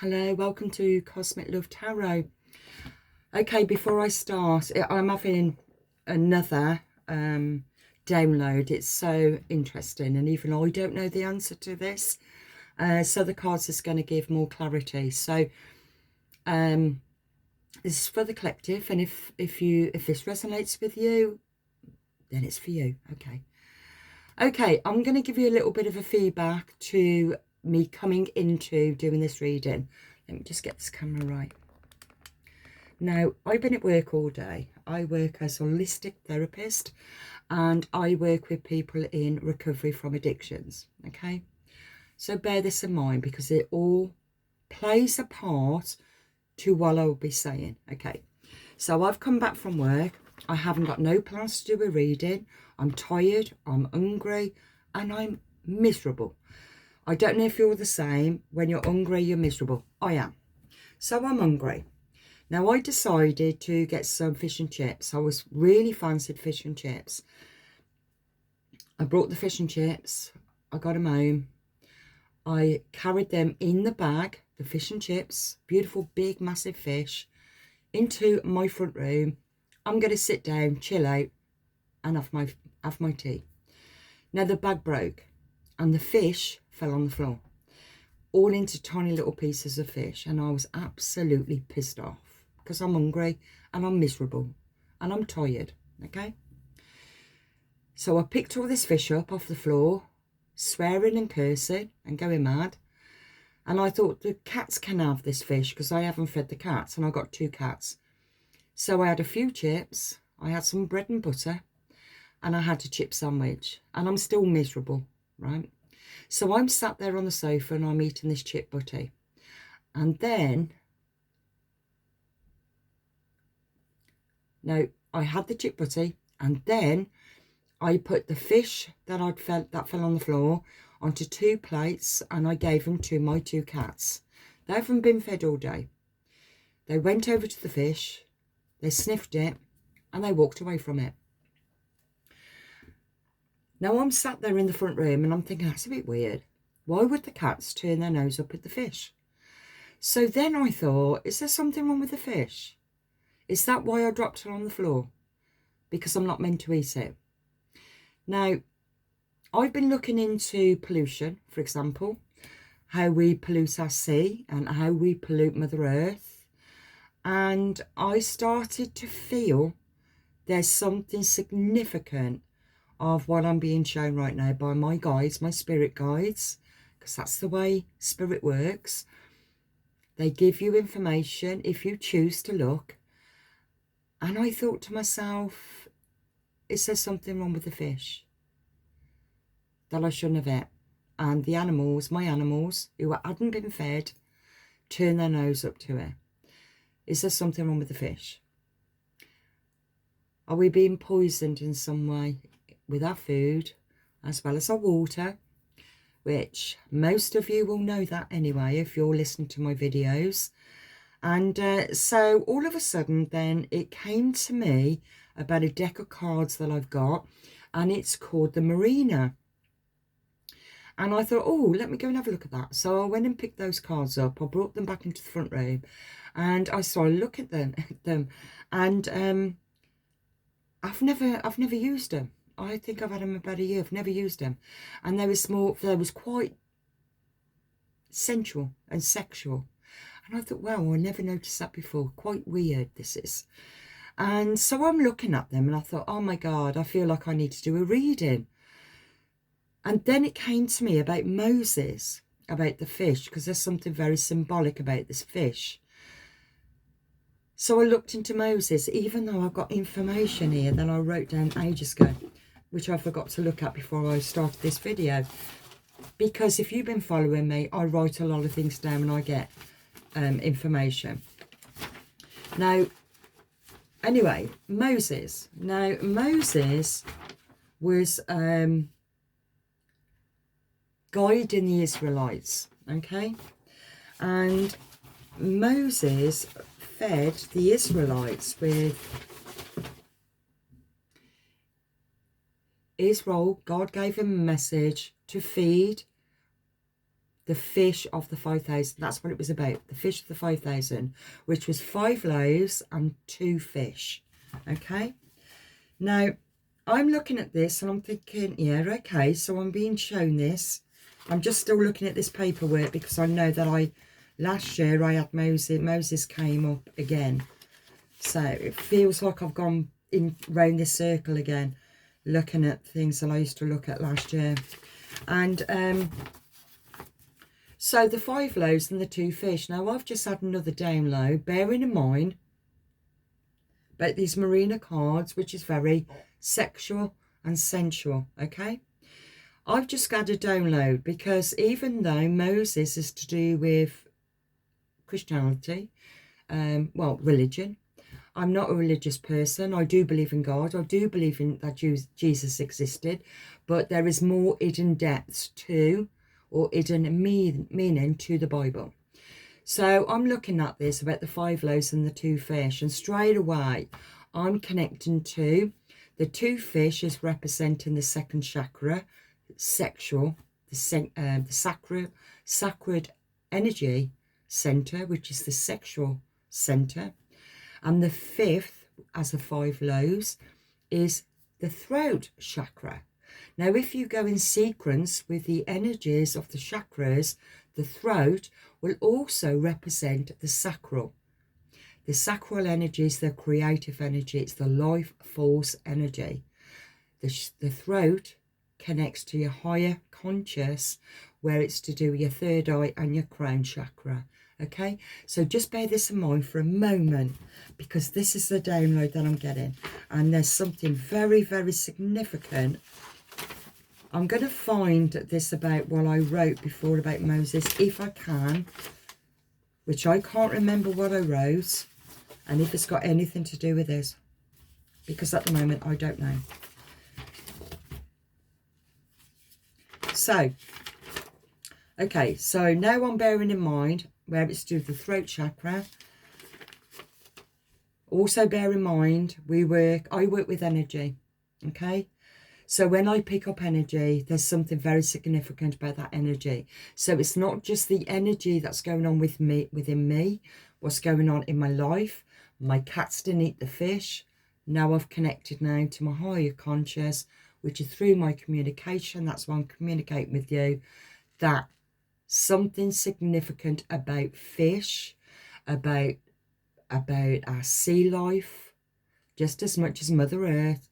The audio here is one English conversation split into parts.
Hello, welcome to Cosmic Love Tarot. Okay, before I start, I'm having another download. It's so interesting, and even I don't know the answer to this. So the cards is going to give more clarity. So this is for the collective, and if this resonates with you, then it's for you. Okay, I'm going to give you a little bit of a feedback to me coming into doing this reading. Let me just get this camera right. Now, I've been at work all day. I work as a holistic therapist and I work with people in recovery from addictions, okay? So bear this in mind because it all plays a part to what I'll be saying, okay? So I've come back from work. I haven't got no plans to do a reading. I'm tired, I'm hungry, and I'm miserable. I don't know if you're the same. When you're hungry, you're miserable. I am. So I'm hungry. Now, I decided to get some fish and chips. I was really fancied fish and chips. I brought the fish and chips. I got them home. I carried them in the bag, the fish and chips, beautiful, big, massive fish, into my front room. I'm going to sit down, chill out, and have my tea. Now, the bag broke, and the fish fell on the floor, all into tiny little pieces of fish, and I was absolutely pissed off. Because I'm hungry and I'm miserable and I'm tired, okay? So I picked all this fish up off the floor, swearing and cursing and going mad. And I thought the cats can have this fish because I haven't fed the cats, and I got 2 cats. So I had a few chips, I had some bread and butter, and I had a chip sandwich, and I'm still miserable, right? So I'm sat there on the sofa and I'm eating this chip butty. And then now, I had the chip butty, and then I put the fish that fell on the floor onto 2 plates, and I gave them to my 2 cats. They haven't been fed all day. They went over to the fish, they sniffed it, and they walked away from it. Now, I'm sat there in the front room, and I'm thinking, that's a bit weird. Why would the cats turn their nose up at the fish? So then I thought, is there something wrong with the fish? Is that why I dropped it on the floor? Because I'm not meant to eat it. Now, I've been looking into pollution, for example, how we pollute our sea and how we pollute Mother Earth. And I started to feel there's something significant of what I'm being shown right now by my guides, my spirit guides, because that's the way spirit works. They give you information if you choose to look. And I thought to myself, is there something wrong with the fish that I shouldn't have ate? And the animals, my animals, who hadn't been fed, turned their nose up to it. Is there something wrong with the fish? Are we being poisoned in some way with our food as well as our water? Which most of you will know that anyway if you're listening to my videos. And so all of a sudden then it came to me about a deck of cards that I've got, and it's called the Marina. And I thought, oh, let me go and have a look at that. So I went and picked those cards up. I brought them back into the front room and I started looking at them. And I've never used them. I think I've had them about a year. I've never used them. And they was quite sensual and sexual. And I thought, wow, I never noticed that before. Quite weird, this is. And so I'm looking at them and I thought, oh my God, I feel like I need to do a reading. And then it came to me about Moses, about the fish, because there's something very symbolic about this fish. So I looked into Moses, even though I've got information here that I wrote down ages ago, which I forgot to look at before I started this video. Because if you've been following me, I write a lot of things down when I get information. Now, anyway, Moses. Now, Moses was guiding the Israelites, okay? And Moses fed the Israelites with Israel. God gave him a message to feed the fish of the 5,000. That's what it was about. The fish of the 5,000, which was 5 loaves and 2 fish. Okay. Now, I'm looking at this and I'm thinking, yeah, okay, so I'm being shown this. I'm just still looking at this paperwork because I know that last year I had Moses. Moses came up again. So it feels like I've gone in round this circle again, looking at things that I used to look at last year. And so the 5 loaves and the 2 fish. Now I've just had another download, bearing in mind about these Marina cards, which is very sexual and sensual. Okay, I've just got a download because even though Moses is to do with Christianity, well, religion, I'm not a religious person. I do believe in God. I do believe in that Jesus existed, but there is more hidden depths to, or hidden meaning to the Bible. So I'm looking at this about the 5 loaves and the 2 fish, and straight away I'm connecting to the 2 fish is representing the second chakra, sexual, the sacred energy center, which is the sexual center, and the 5th, as the 5 loaves, is the throat chakra. Now, if you go in sequence with the energies of the chakras, the throat will also represent the sacral. The sacral energy is the creative energy. It's the life force energy. The throat connects to your higher conscious, where it's to do with your 3rd eye and your crown chakra. Okay, so just bear this in mind for a moment, because this is the download that I'm getting, and there's something very, very significant. I'm going to find this about what I wrote before about Moses, if I can, which I can't remember what I wrote, and if it's got anything to do with this, because at the moment I don't know. So, okay, so now I'm bearing in mind where it's to the throat chakra. Also bear in mind, I work with energy, okay? So when I pick up energy, there's something very significant about that energy. So it's not just the energy that's going on within me, what's going on in my life. My cats didn't eat the fish. Now I've connected now to my higher conscious, which is through my communication. That's why I'm communicating with you, that something significant about fish, about our sea life, just as much as Mother Earth,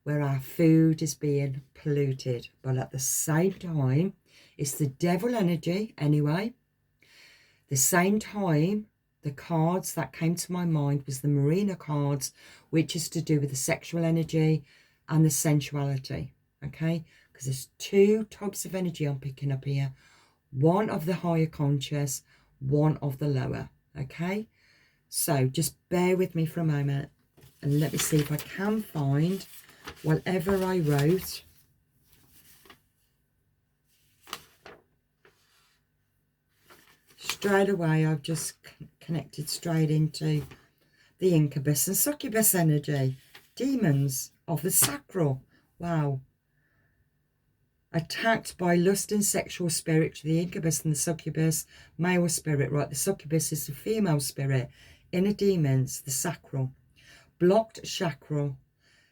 where our food is being polluted. But at the same time, it's the devil energy anyway. The same time, the cards that came to my mind was the Marina cards, which is to do with the sexual energy and the sensuality, okay? Because there's 2 types of energy I'm picking up here. One of the higher conscious, one of the lower, okay? So just bear with me for a moment and let me see if I can find whatever I wrote. Straight away, I've just connected straight into the incubus and succubus energy. Demons of the sacral. Wow. Attacked by lust and sexual spirit to the incubus and the succubus, male spirit, right? The succubus is the female spirit. Inner demons, the sacral. Blocked chakra.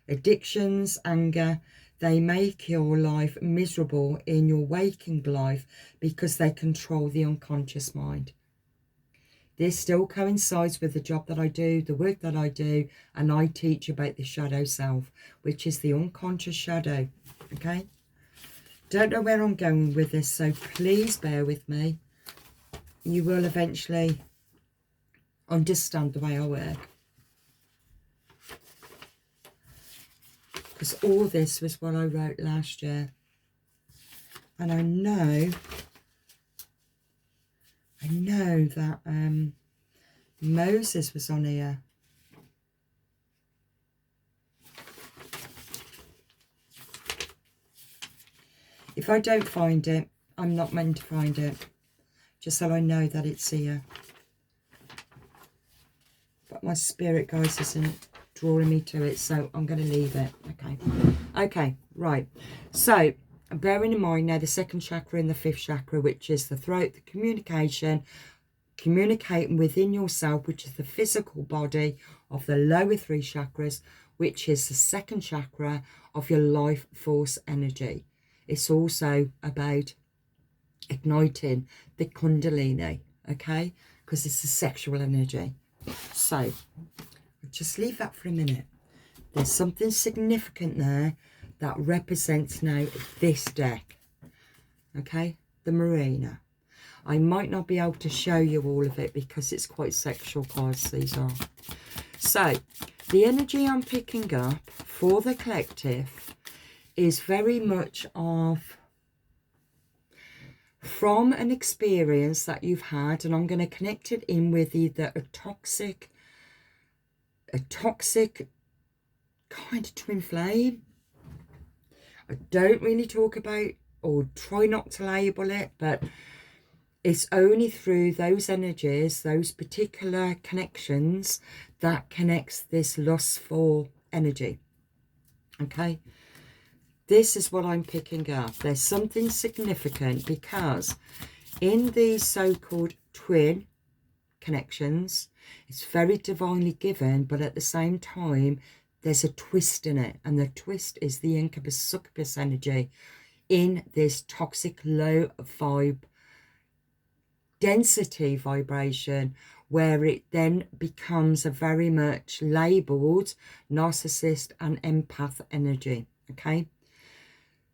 Addictions, anger, they make your life miserable in your waking life because they control the unconscious mind. This still coincides with the job that I do, the work that I do, and I teach about the shadow self, which is the unconscious shadow, okay? Don't know where I'm going with this, so please bear with me. You will eventually understand the way I work. Because all this was what I wrote last year. And I know that Moses was on here. If I don't find it, I'm not meant to find it. Just so I know that it's here. But my spirit, guys, isn't drawing me to it, so I'm going to leave it. Okay, right. So bearing in mind now the second chakra and the fifth chakra, which is the throat, the communicating within yourself, which is the physical body of the lower three chakras, which is the second chakra of your life force energy. It's also about igniting the kundalini, okay, because it's the sexual energy. So just leave that for a minute. There's something significant there that represents now this deck, okay, the Marina. I might not be able to show you all of it because it's quite sexual cards, these are. So the energy I'm picking up for the collective is very much of from an experience that you've had, and I'm going to connect it in with either a toxic kind of twin flame. I don't really talk about or try not to label it, but it's only through those energies, those particular connections, that connects this lustful energy. Okay, this is what I'm picking up. There's something significant because in these so-called twin connections, it's very divinely given, but at the same time there's a twist in it, and the twist is the incubus succubus energy in this toxic low vibe density vibration, where it then becomes a very much labeled narcissist and empath energy. Okay,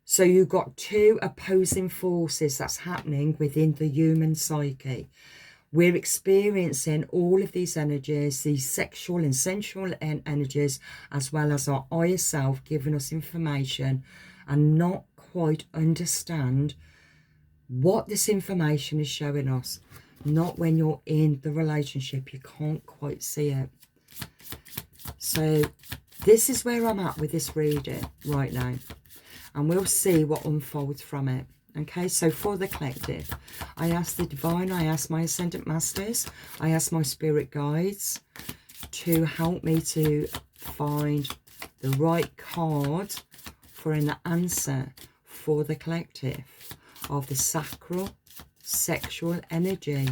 so you've got two opposing forces that's happening within the human psyche. We're experiencing all of these energies, these sexual and sensual energies, as well as our higher self giving us information, and not quite understand what this information is showing us. Not when you're in the relationship, you can't quite see it. So this is where I'm at with this reading right now, and we'll see what unfolds from it. Okay, so for the collective, I ask the divine, I ask my ascendant masters, I ask my spirit guides to help me to find the right card for an answer for the collective of the sacral sexual energy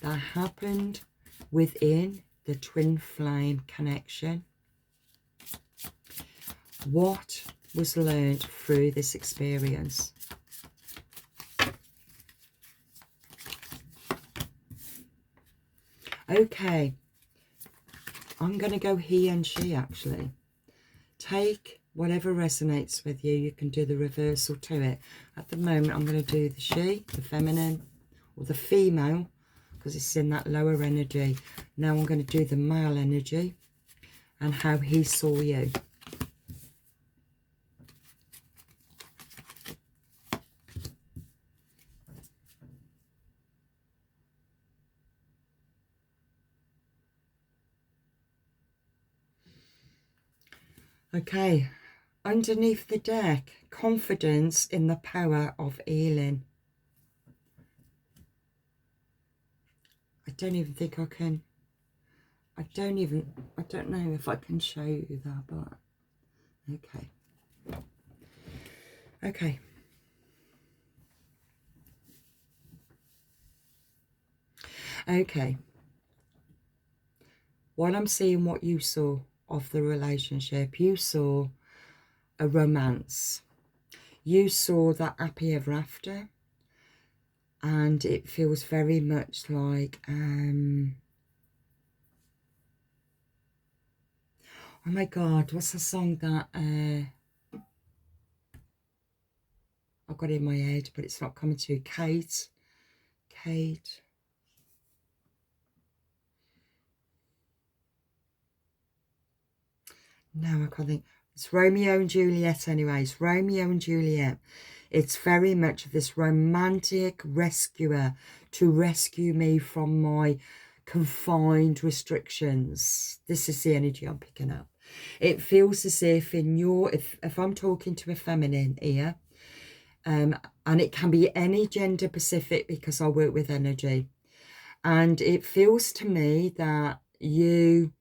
that happened within the twin flame connection. What was learned through this experience? Okay, I'm going to go he and she actually. Take whatever resonates with you. You can do the reversal to it. At the moment, I'm going to do the she, the feminine, or the female, because it's in that lower energy. Now I'm going to do the male energy and how he saw you. Okay, underneath the deck, confidence in the power of healing. I don't even think I can, I don't know if I can show you that, but okay. Okay. Okay. While I'm seeing what you saw of the relationship, you saw a romance. You saw that happy ever after. And it feels very much like, oh my God, what's the song that, I've got it in my head, but it's not coming to Kate. No, I can't think. It's Romeo and Juliet anyways. Romeo and Juliet. It's very much this romantic rescuer to rescue me from my confined restrictions. This is the energy I'm picking up. It feels as if in your, if I'm talking to a feminine here, and it can be any gender specific because I work with energy. And it feels to me that you,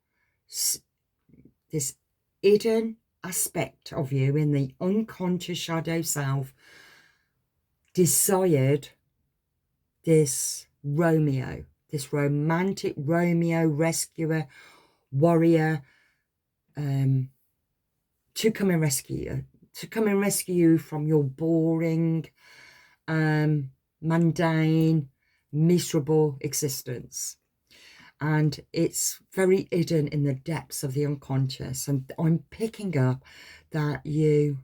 this hidden aspect of you in the unconscious shadow self desired this Romeo, this romantic Romeo, rescuer, warrior, to come and rescue you from your boring, mundane, miserable existence. And it's very hidden in the depths of the unconscious. And I'm picking up that you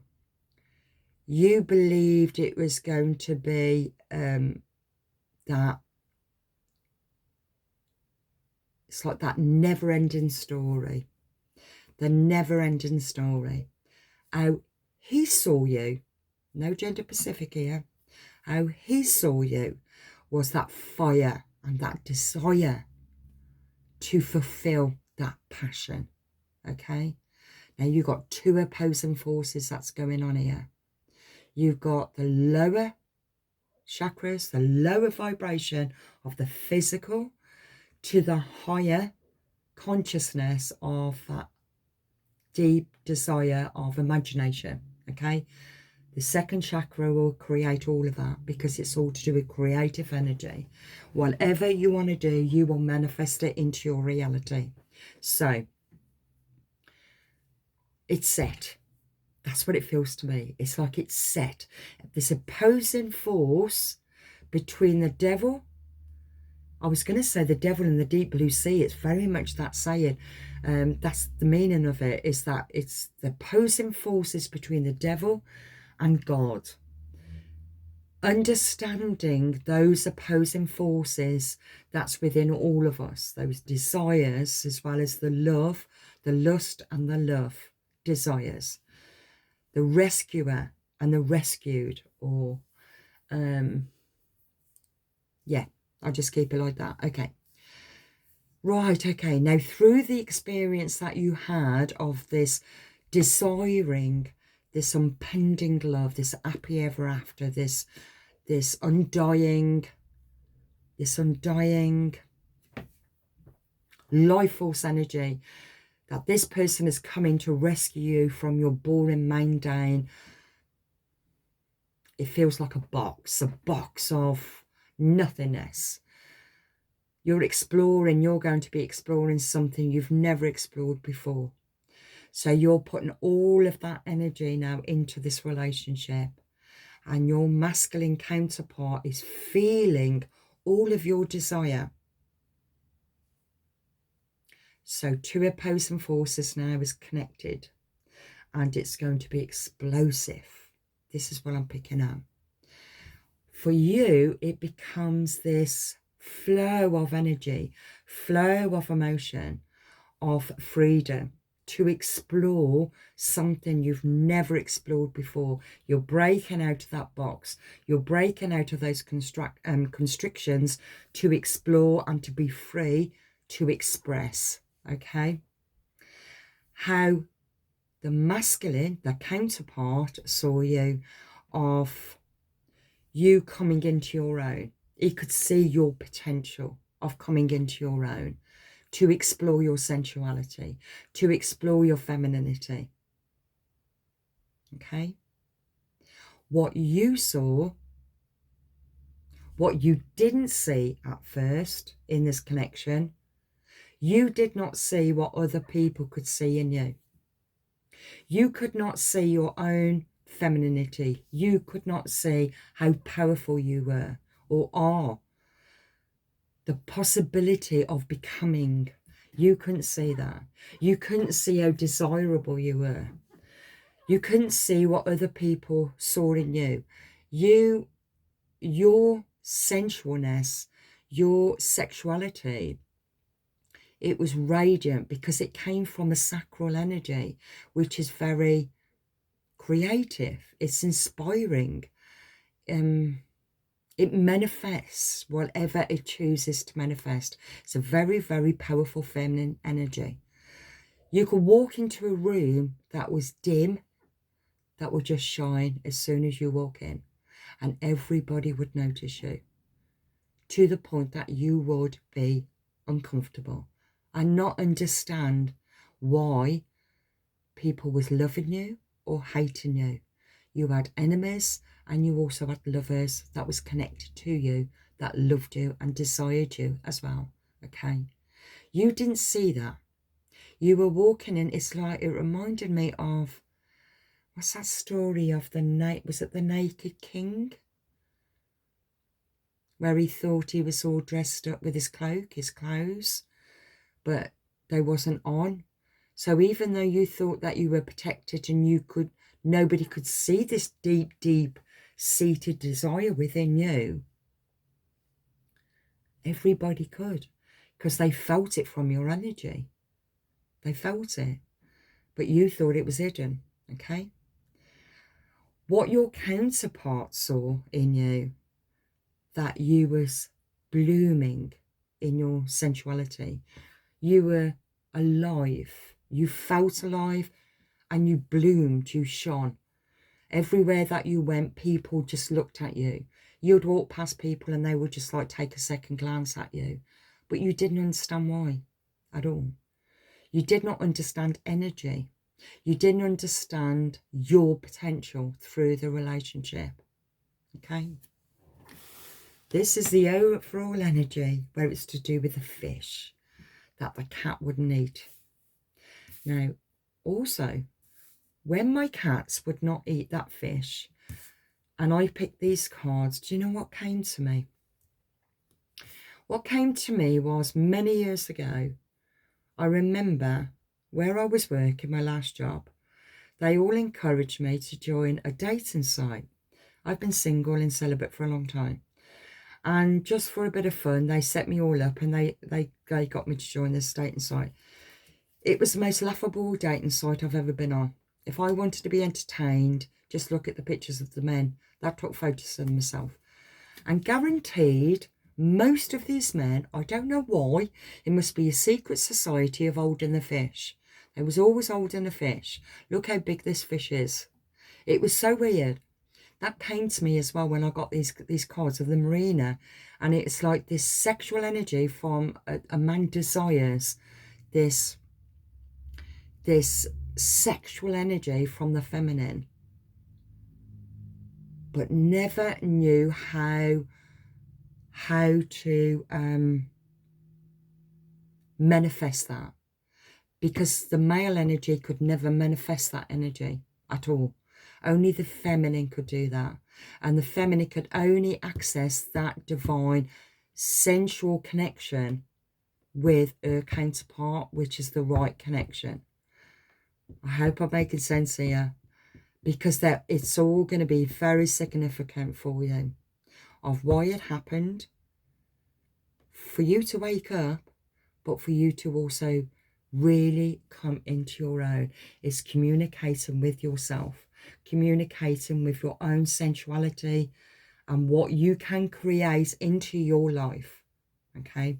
believed it was going to be that it's like that never-ending story, the never-ending story. How he saw you, no gender specific here, how he saw you was that fire and that desire to fulfill that passion. Okay, now you've got two opposing forces that's going on here. You've got the lower chakras, the lower vibration of the physical, to the higher consciousness of that deep desire of imagination. Okay, the second chakra will create all of that, because it's all to do with creative energy. Whatever you want to do, you will manifest it into your reality. So it's set. That's what it feels to me. It's like it's set. This opposing force between the devil, I was going to say the devil and the deep blue sea. It's very much that saying. That's the meaning of it, is that it's the opposing forces between the devil and God. Understanding those opposing forces that's within all of us, those desires, as well as the love, the lust and the love desires, the rescuer and the rescued, or yeah, I'll just keep it like that. Okay. Right, okay. Now, through the experience that you had of this desiring, this impending love, this happy ever after, this undying life force energy, that this person is coming to rescue you from your boring mundane. It feels like a box of nothingness. You're going to be exploring something you've never explored before. So you're putting all of that energy now into this relationship, and your masculine counterpart is feeling all of your desire. So two opposing forces now is connected, and it's going to be explosive. This is what I'm picking up. For you, it becomes this flow of energy, flow of emotion, of freedom to explore something you've never explored before. You're breaking out of that box. You're breaking out of those constrictions to explore and to be free to express. Okay? How the masculine, the counterpart, saw you, of you coming into your own. He could see your potential of coming into your own, to explore your sensuality, to explore your femininity. Okay? What you saw, what you didn't see at first in this connection, you did not see what other people could see in you. You could not see your own femininity. You could not see how powerful you were or are. The possibility of becoming. You couldn't see that. You couldn't see how desirable you were. You couldn't see what other people saw in you. Your sensualness, your sexuality, it was radiant because it came from a sacral energy, which is very creative. It's inspiring. It manifests whatever it chooses to manifest. It's a very, very powerful feminine energy. You could walk into a room that was dim, that would just shine as soon as you walk in, and everybody would notice you, to the point that you would be uncomfortable and not understand why people was loving you or hating you. You had enemies, and you also had lovers that was connected to you, that loved you and desired you as well. Okay, you didn't see that. You were walking in, it's like, it reminded me of, what's that story of was it the Naked King? Where he thought he was all dressed up with his cloak, his clothes, but they wasn't on. So even though you thought that you were protected and nobody could see this deep, deep seated desire within you, everybody could, because they felt it from your energy. They felt it, but you thought it was hidden. Okay. What your counterpart saw in you, that you was blooming in your sensuality. You were alive. You felt alive, and you bloomed, you shone. Everywhere that you went, people just looked at you. You'd walk past people and they would just like take a second glance at you. But you didn't understand why at all. You did not understand energy. You didn't understand your potential through the relationship. Okay? This is the overall energy where it's to do with the fish that the cat wouldn't eat. Now, also, when my cats would not eat that fish, and I picked these cards, do you know what came to me? What came to me was, many years ago, I remember where I was working, my last job, they all encouraged me to join a dating site. I've been single and celibate for a long time. And just for a bit of fun, they set me all up and they got me to join this dating site. It was the most laughable dating site I've ever been on. If I wanted to be entertained, just look at the pictures of the men that took photos of myself. And guaranteed, most of these men, I don't know why, it must be a secret society of holding the fish. They was always holding the fish. Look how big this fish is. It was so weird. That came to me as well when I got these cards of the marina, and it's like this sexual energy from a man desires this sexual energy from the feminine, but never knew how to manifest that, because the male energy could never manifest that energy at all. Only the feminine could do that. And the feminine could only access that divine sensual connection with her counterpart, which is the right connection. I hope I'm making sense here, because it's all going to be very significant for you of why it happened, for you to wake up, but for you to also really come into your own. It's communicating with yourself, communicating with your own sensuality and what you can create into your life. Okay.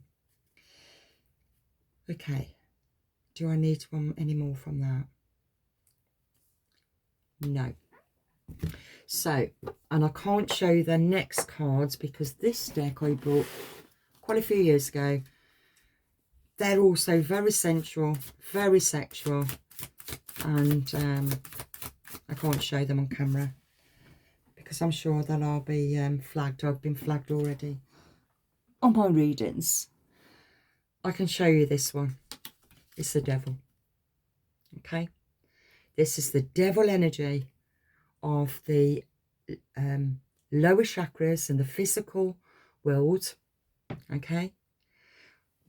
Do I need any more from that? No. So, and I can't show you the next cards because this deck I bought quite a few years ago. They're also very sensual, very sexual, and I can't show them on camera because I'm sure that I'll be flagged. I've been flagged already on my readings. I can show you this one. It's the devil. Okay, this is the devil energy of the lower chakras and the physical world. Okay,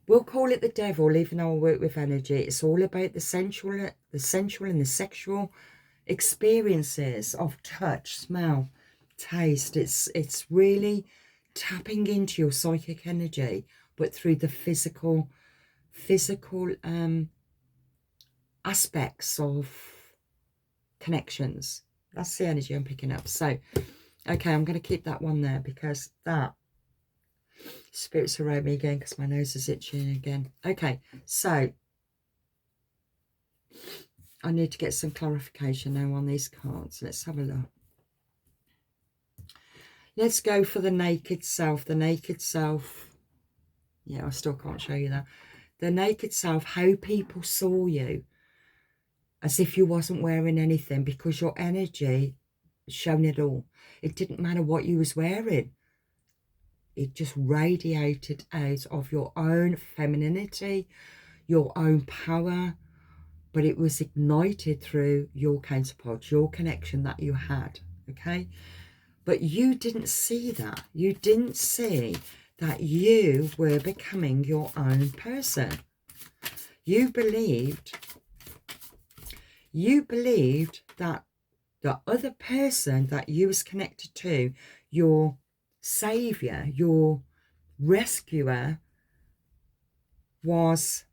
we'll call it the devil, even though I work with energy. It's all about the sensual and the sexual experiences of touch, smell, taste. It's really tapping into your psychic energy, but through the physical aspects of connections. That's the energy I'm picking up. So, okay, I'm going to keep that one there because that spirits around me again because my nose is itching again. Okay, so I need to get some clarification now on these cards. Let's have a look. Let's go for the naked self. The naked self. Yeah, I still can't show you that. The naked self, how people saw you as if you wasn't wearing anything, because your energy shown it all. It didn't matter what you was wearing. It just radiated out of your own femininity, your own power, but it was ignited through your counterpart, your connection that you had, okay? But you didn't see that. You didn't see that you were becoming your own person. You believed that the other person that you was connected to, your savior, your rescuer, was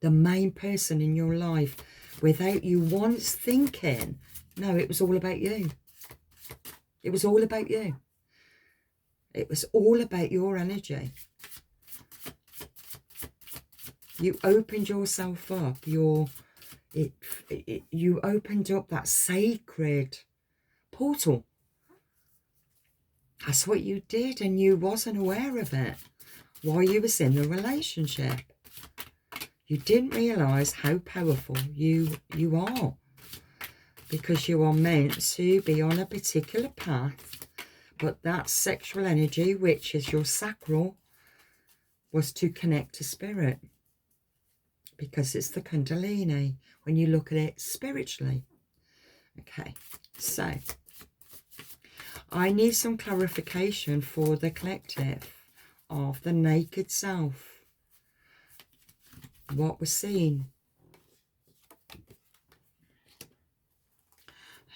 the main person in your life, without you once thinking, no, it was all about you. It was all about you. It was all about your energy. You opened yourself up. You opened up that sacred portal. That's what you did, and you wasn't aware of it while you was in the relationship. You didn't realise how powerful you are, because you are meant to be on a particular path, but that sexual energy, which is your sacral, was to connect to spirit, because it's the Kundalini when you look at it spiritually. Okay, so I need some clarification for the collective of the naked self. What was seen?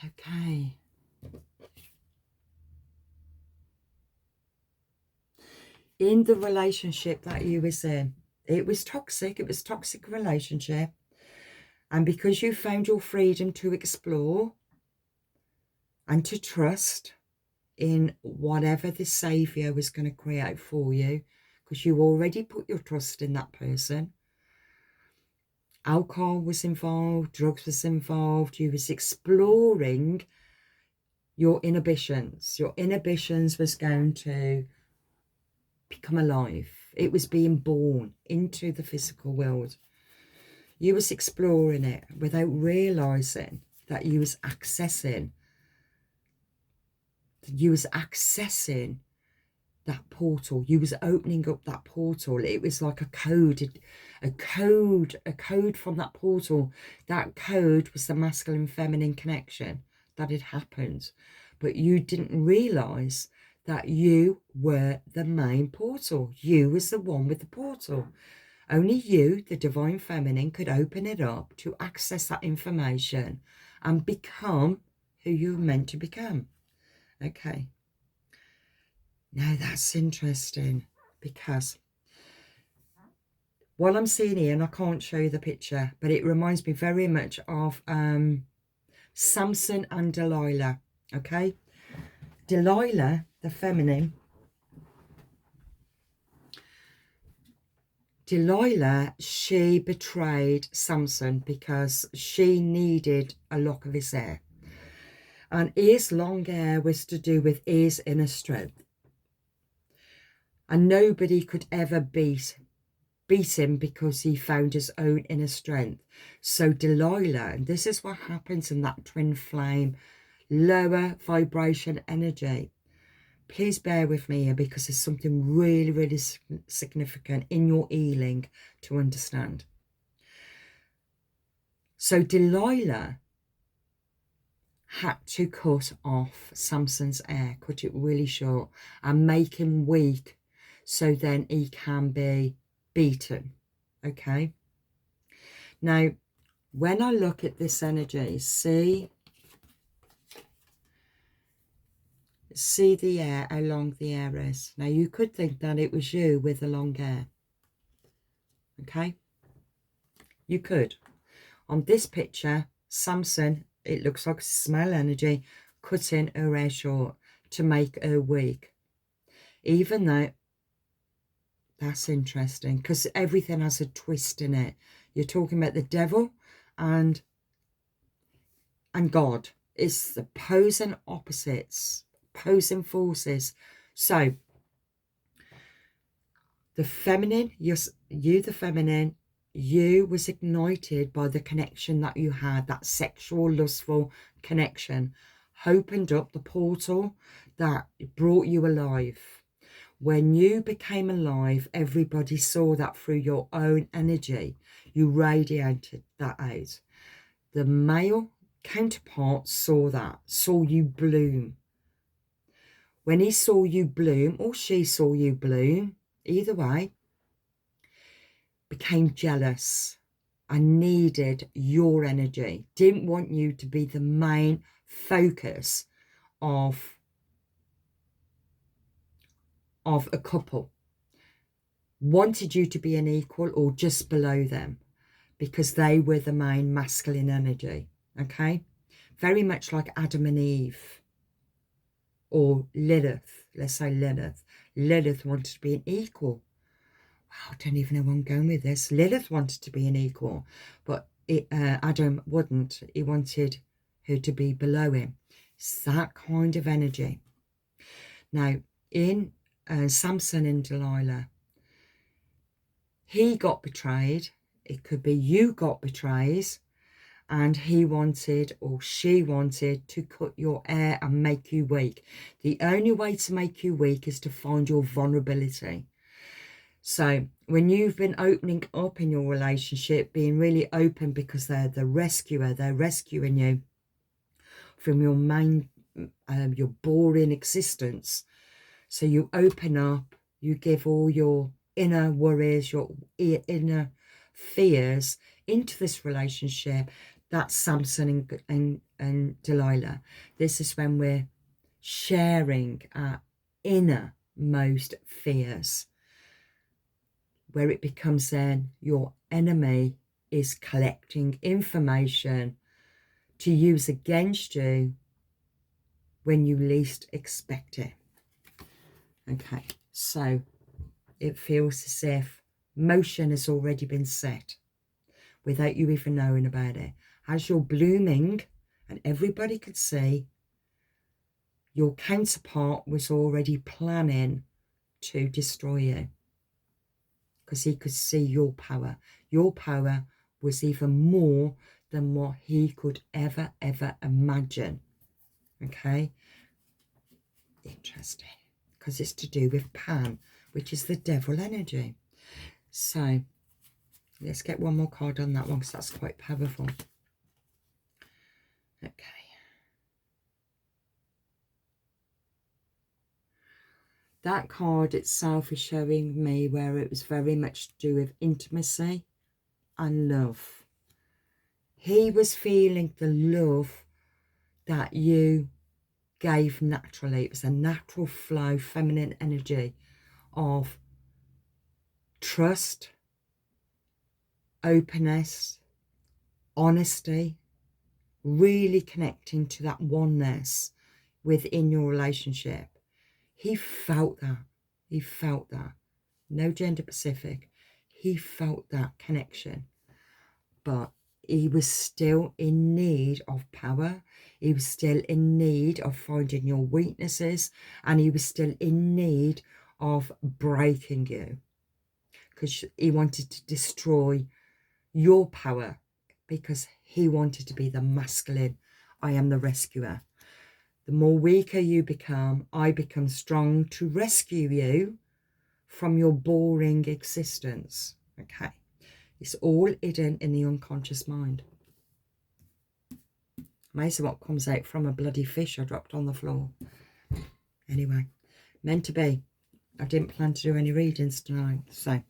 Okay. In the relationship that you was in, it was toxic. It was a toxic relationship. And because you found your freedom to explore and to trust in whatever the saviour was going to create for you, because you already put your trust in that person. Alcohol was involved, drugs was involved. You was exploring your inhibitions. Your inhibitions was going to become alive. It was being born into the physical world. You was exploring it without realising that you was accessing that portal. You was opening up that portal. It was like a code from that portal. That code was the masculine feminine connection that had happened, but you didn't realize that you were the main portal. You was the one with the portal. Only you, the divine feminine, could open it up to access that information and become who you were meant to become. Okay. Now that's interesting, because what I'm seeing here, and I can't show you the picture, but it reminds me very much of Samson and Delilah. Okay. Delilah, the feminine, Delilah, she betrayed Samson because she needed a lock of his hair. And his long hair was to do with his inner strength. And nobody could ever beat him because he found his own inner strength. So Delilah, and this is what happens in that twin flame, lower vibration energy. Please bear with me here, because there's something really, really significant in your healing to understand. So Delilah had to cut off Samson's hair, cut it really short, and make him weak, so then he can be beaten. Okay. Now, when I look at this energy, see the hair, how long the hair is. Now, you could think that it was you with the long hair. Okay? You could. On this picture, Samson, it looks like smell energy, cutting her hair short to make her weak. Even though, that's interesting, because everything has a twist in it. You're talking about the devil and God. It's the opposing opposites, opposing forces. So the feminine, you the feminine, you was ignited by the connection that you had, that sexual, lustful connection. opened up the portal that brought you alive. When you became alive, everybody saw that through your own energy. You radiated that out. The male counterpart saw that, saw you bloom. When he saw you bloom, or she saw you bloom, either way, became jealous and needed your energy, didn't want you to be the main focus of a couple, wanted you to be an equal or just below them because they were the main masculine energy. Okay, very much like Adam and Eve, or Lilith. Let's say Lilith wanted to be an equal. Wow, I don't even know where I'm going with this. Lilith wanted to be an equal, but Adam wouldn't. He wanted her to be below him. It's that kind of energy. Now, in Samson and Delilah, he got betrayed. It could be you got betrayed, and he wanted, or she wanted, to cut your hair and make you weak. The only way to make you weak is to find your vulnerability. So when you've been opening up in your relationship, being really open because they're the rescuer, they're rescuing you from your main, your boring existence. So you open up, you give all your inner worries, your inner fears into this relationship. That's Samson and Delilah. This is when we're sharing our innermost fears, where it becomes then your enemy is collecting information to use against you when you least expect it. Okay, so it feels as if motion has already been set without you even knowing about it. As you're blooming and everybody could see, your counterpart was already planning to destroy you because he could see your power. Your power was even more than what he could ever imagine. Okay, interesting, because it's to do with Pan, which is the devil energy. So let's get one more card on that one, because that's quite powerful. Okay. That card itself is showing me where it was very much to do with intimacy and love. He was feeling the love that you gave naturally. It was a natural flow, feminine energy of trust, openness, honesty, really connecting to that oneness within your relationship. He felt that. He felt that. No gender specific. He felt that connection. But he was still in need of power. He was still in need of finding your weaknesses. And he was still in need of breaking you. Because he wanted to destroy your power. Because he wanted to be the masculine. I am the rescuer. The more weaker you become, I become strong to rescue you from your boring existence. Okay. It's all hidden in the unconscious mind. Amazing what comes out from a bloody fish I dropped on the floor. Anyway, meant to be. I didn't plan to do any readings tonight. So,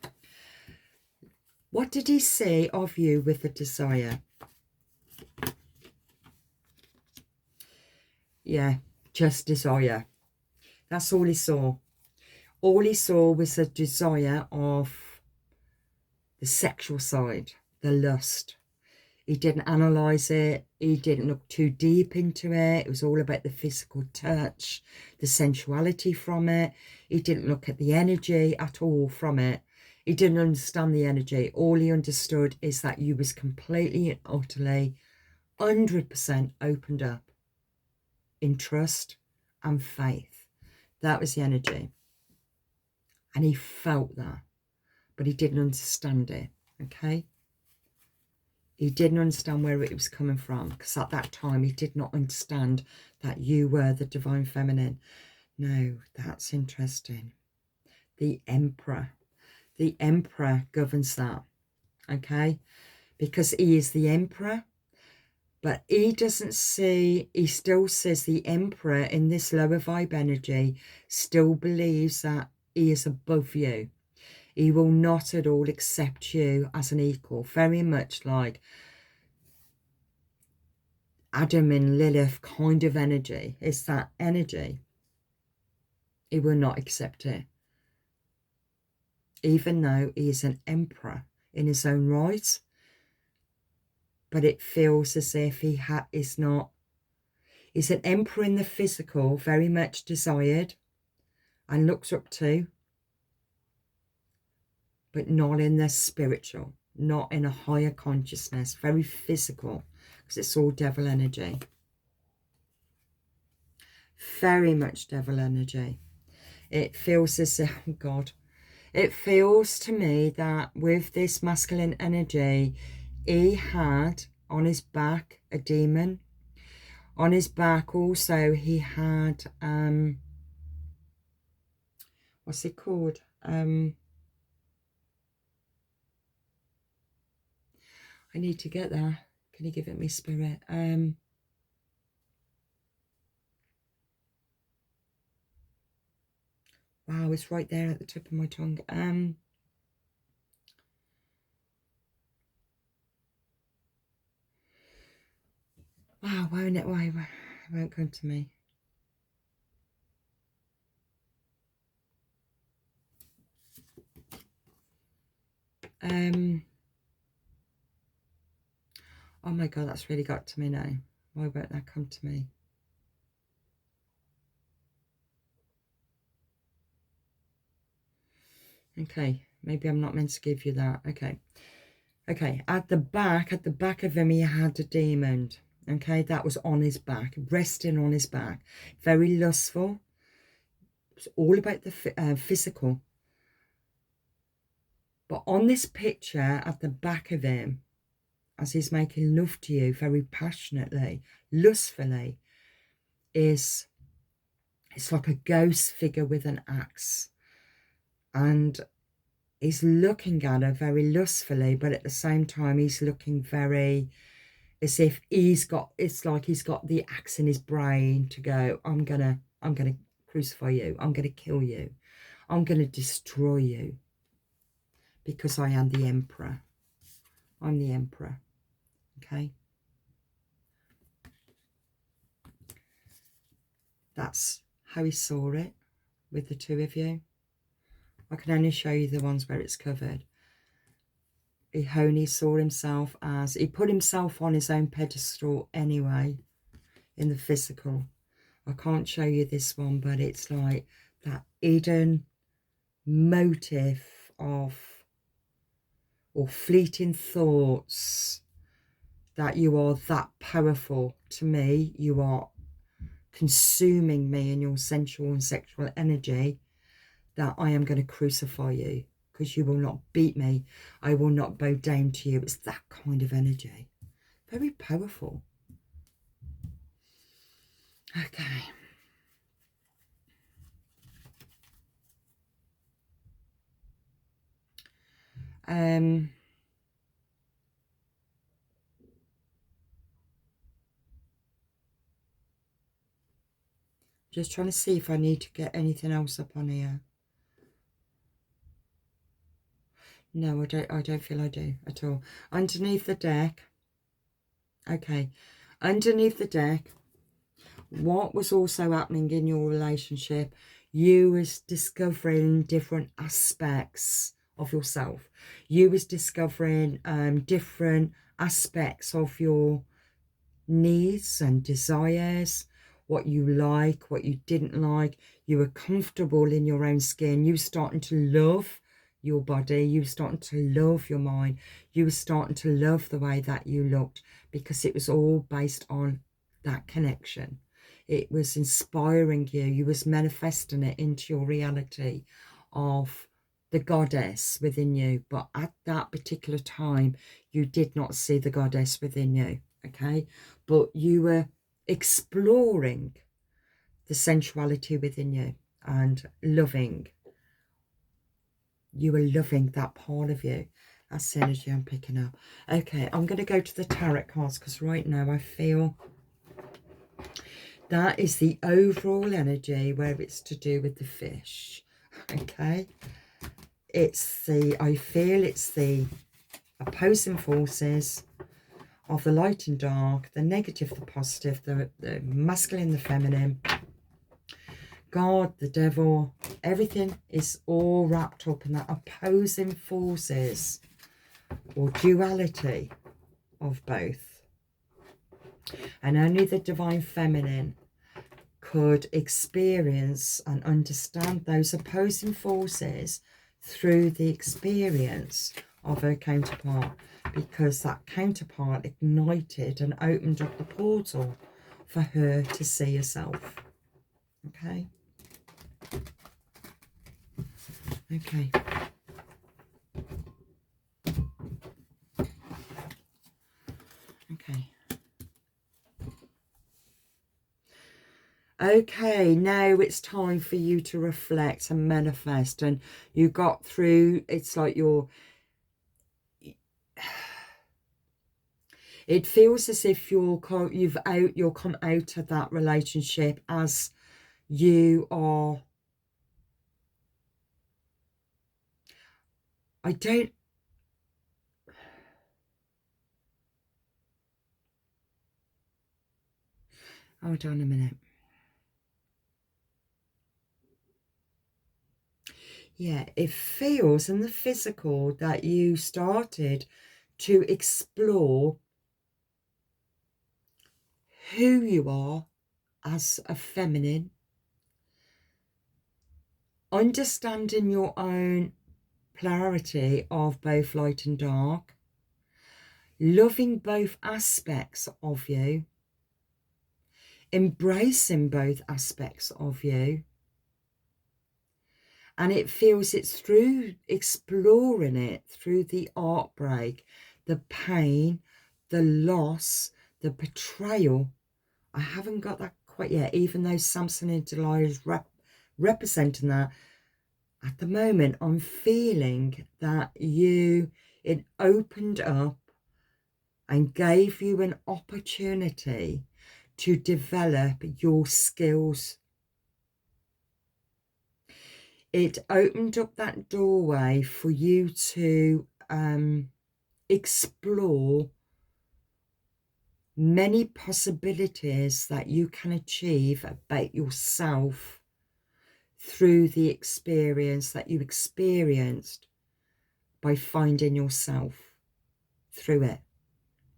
what did he say of you with a desire? Yeah, just desire. That's all he saw. All he saw was a desire of the sexual side, the lust. He didn't analyse it. He didn't look too deep into it. It was all about the physical touch, the sensuality from it. He didn't look at the energy at all from it. He didn't understand the energy. All he understood is that you was completely and utterly 100% opened up in trust and faith. That was the energy. And he felt that, but he didn't understand it. Okay. He didn't understand where it was coming from, because at that time he did not understand that you were the divine feminine. No, that's interesting. The Emperor. The Emperor governs that, okay? Because he is the Emperor, but he doesn't see, he still says the Emperor in this lower vibe energy still believes that he is above you. He will not at all accept you as an equal, very much like Adam and Lilith kind of energy. It's that energy. He will not accept it. Even though he is an emperor in his own right. But it feels as if he is not. He's an emperor in the physical, very much desired and looked up to. But not in the spiritual. Not in a higher consciousness. Very physical. Because it's all devil energy. Very much devil energy. It feels as if, oh God, it feels to me that with this masculine energy, he had on his back a demon. On his back also he had, what's it called? I need to get there. Can you give it me, Spirit? Wow, it's right there at the tip of my tongue. Wow, why it won't come to me. Oh my God, that's really got to me now. Why won't that come to me? Okay, maybe I'm not meant to give you that. Okay. Okay, at the back of him, he had a demon. Okay, that was on his back, resting on his back. Very lustful. It's all about the physical. But on this picture at the back of him, as he's making love to you very passionately, lustfully, it's like a ghost figure with an axe. And he's looking at her very lustfully, but at the same time, he's looking very, as if it's like he's got the axe in his brain to go, I'm gonna crucify you, I'm gonna kill you, I'm gonna destroy you, because I am the Emperor. I'm the Emperor. Okay, that's how he saw it with the two of you. I can only show you the ones where it's covered. He only saw himself as, he put himself on his own pedestal anyway, in the physical. I can't show you this one, but it's like that hidden motive of, or fleeting thoughts, that you are that powerful to me. You are consuming me in your sensual and sexual energy, that I am going to crucify you, because you will not beat me. I will not bow down to you. It's that kind of energy. Very powerful. Okay. Just trying to see if I need to get anything else up on here. No, I don't feel I do at all. Underneath the deck. Okay. Underneath the deck, what was also happening in your relationship, you was discovering different aspects of yourself. You was discovering different aspects of your needs and desires, what you like, what you didn't like. You were comfortable in your own skin. You were starting to love your body. You were starting to love your mind. You were starting to love the way that you looked, because it was all based on that connection. It was inspiring you. You was manifesting it into your reality of the goddess within you, but at that particular time you did not see the goddess within you, okay? But you were exploring the sensuality within you and loving. You were loving that part of you. That's the energy I'm picking up. Okay, I'm going to go to the tarot cards because right now I feel that is the overall energy where it's to do with the fish. Okay. I feel it's the opposing forces of the light and dark, the negative, the positive, the masculine, the feminine, God, the devil, everything is all wrapped up in that opposing forces or duality of both. And only the divine feminine could experience and understand those opposing forces through the experience of her counterpart, because that counterpart ignited and opened up the portal for her to see herself. Okay. Okay. Okay. Okay, now it's time for you to reflect and manifest. And you got through, it's like it feels as if you'll come out of that relationship as you are. Hold on a minute. Yeah, it feels in the physical that you started to explore who you are as a feminine, understanding your own polarity of both light and dark, loving both aspects of you, embracing both aspects of you. And it feels it's through exploring it, through the heartbreak, the pain, the loss, the betrayal. I haven't got that quite yet, even though Samson and Delilah is representing that. At the moment, I'm feeling that it opened up and gave you an opportunity to develop your skills. It opened up that doorway for you to explore many possibilities that you can achieve about yourself through the experience that you experienced by finding yourself through it.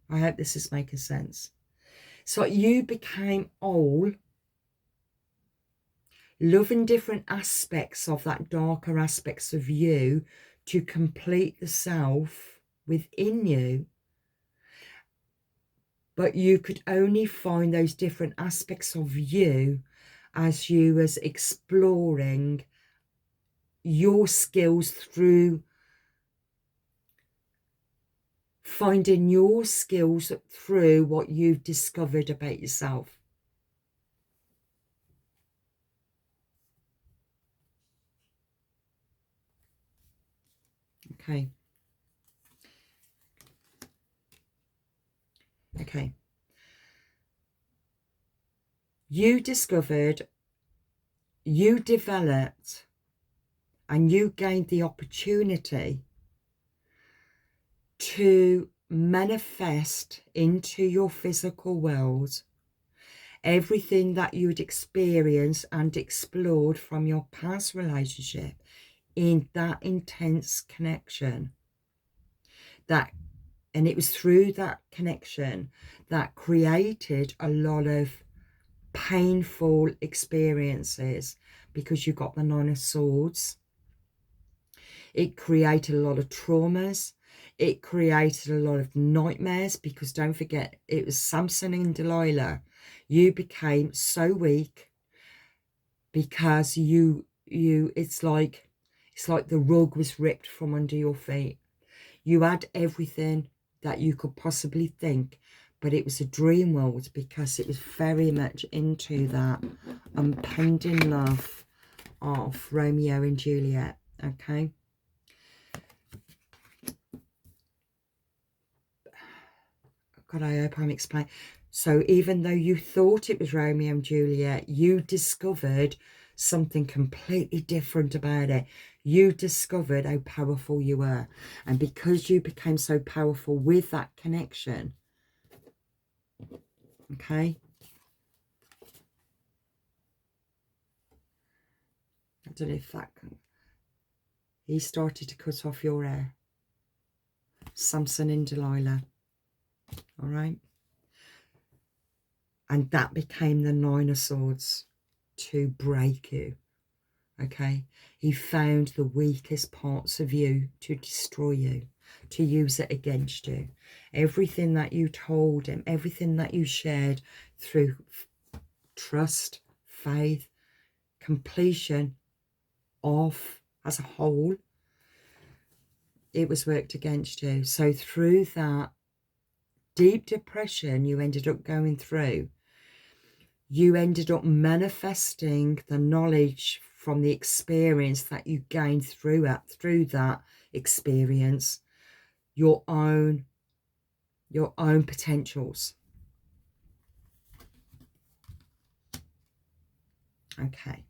I hope this is making sense. So you became whole, loving different aspects of that darker aspects of you to complete the self within you. But you could only find those different aspects of you as you was exploring your skills through finding your skills through what you've discovered about yourself. Okay. Okay. You discovered, you developed, and you gained the opportunity to manifest into your physical world everything that you'd experienced and explored from your past relationship in that intense connection. And it was through that connection that created a lot of painful experiences, because you got the Nine of Swords. It created a lot of traumas. It created a lot of nightmares, because don't forget, it was Samson and Delilah. You became so weak because it's like It's like the rug was ripped from under your feet. You had everything that you could possibly think, but it was a dream world because it was very much into that impending love of Romeo and Juliet, okay? God, I hope I'm explaining. So even though you thought it was Romeo and Juliet, you discovered something completely different about it. You discovered how powerful you were. And because you became so powerful with that connection, okay? I don't know if that can... He started to cut off your hair. Samson and Delilah. All right? And that became the Nine of Swords to break you. Okay? He found the weakest parts of you to destroy you, to use it against you. Everything that you told him, everything that you shared through trust, faith, completion of as a whole, it was worked against you. So through that deep depression you ended up going through, you ended up manifesting the knowledge from the experience that you gained through that experience, your own potentials. Okay.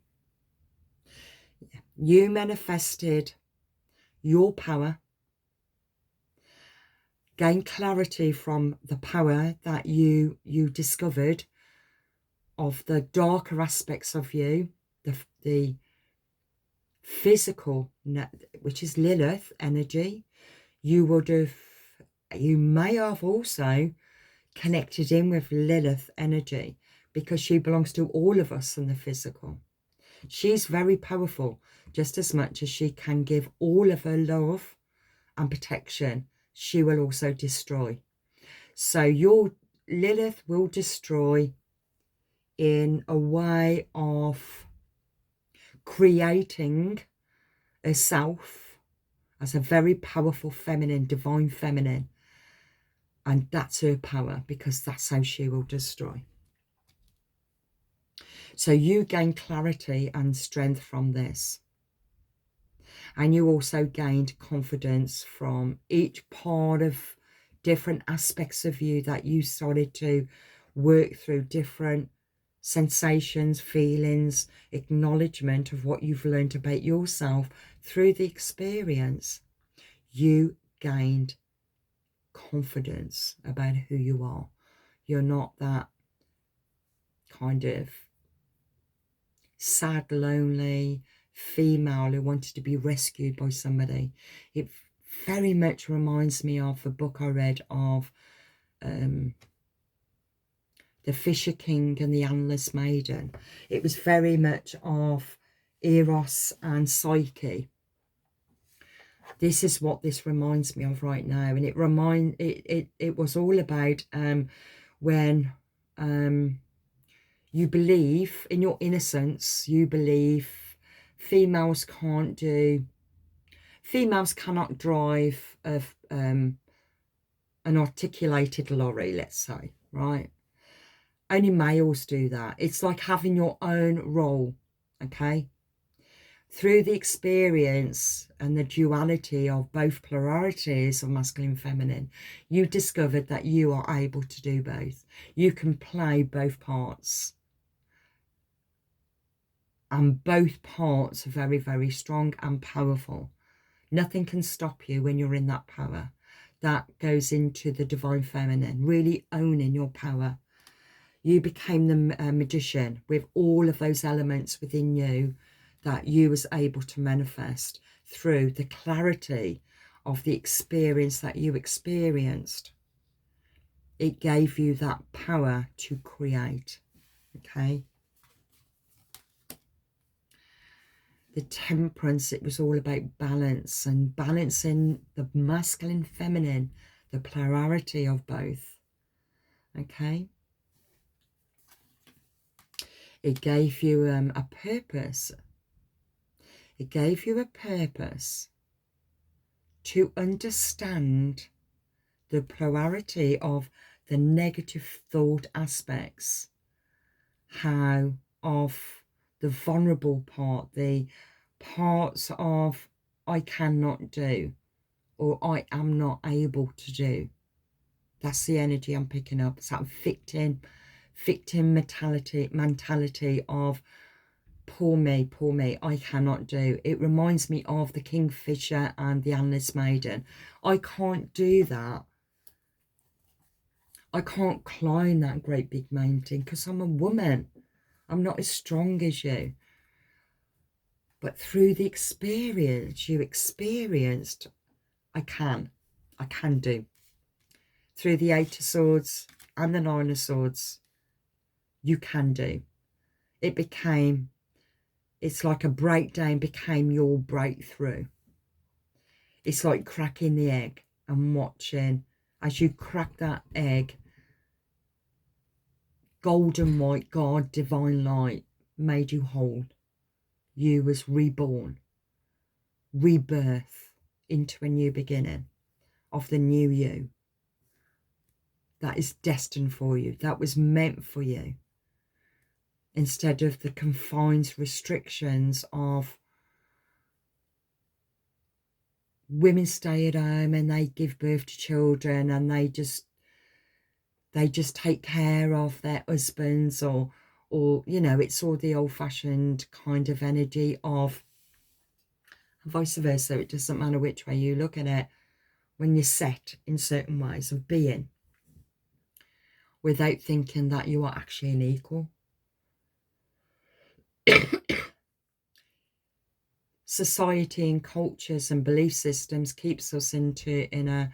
Yeah. You manifested your power, gained clarity from the power that you discovered of the darker aspects of you, the physical, which is Lilith energy. You may have also connected in with Lilith energy because she belongs to all of us in the physical. She's very powerful, just as much as she can give all of her love and protection, she will also destroy. So your Lilith will destroy in a way of creating herself as a very powerful feminine, divine feminine. And that's her power, because that's how she will destroy. So you gain clarity and strength from this. And you also gained confidence from each part of different aspects of you that you started to work through, different sensations, feelings, acknowledgement of what you've learned about yourself through the experience. You gained confidence about who you are. You're not that kind of sad, lonely female who wanted to be rescued by somebody. It very much reminds me of a book I read of The Fisher King and the Endless Maiden. It was very much of Eros and Psyche. This is what this reminds me of right now, and it was all about when you believe in your innocence, you believe females cannot drive an articulated lorry, let's say, right? Only males do that. It's like having your own role, okay? Through the experience and the duality of both polarities of masculine and feminine, you discovered that you are able to do both. You can play both parts. And both parts are very, very strong and powerful. Nothing can stop you when you're in that power. That goes into the divine feminine, really owning your power. You became the magician with all of those elements within you that you was able to manifest through the clarity of the experience that you experienced. It gave you that power to create, okay? The temperance, it was all about balance and balancing the masculine, feminine, the polarity of both, okay? It gave you a purpose. It gave you a purpose to understand the polarity of the negative thought aspects, how of the vulnerable part, the parts of I cannot do or I am not able to do. That's the energy I'm picking up. It's that victim mentality of poor me, I cannot do. It reminds me of the Kingfisher and the Endless Maiden. I can't do that. I can't climb that great big mountain because I'm a woman. I'm not as strong as you. But through the experience you experienced, I can do. Through the Eight of Swords and the Nine of Swords, you can do. It's like a breakdown became your breakthrough. It's like cracking the egg and watching as you crack that egg, golden white God, divine light made you whole. You was reborn, rebirth into a new beginning of the new you that is destined for you, that was meant for you, instead of the confines, restrictions of women stay at home and they give birth to children and they just take care of their husbands, or you know, it's all the old-fashioned kind of energy of vice versa. It doesn't matter which way you look at it when you're set in certain ways of being without thinking that you are actually an equal. Society and cultures and belief systems keeps us in an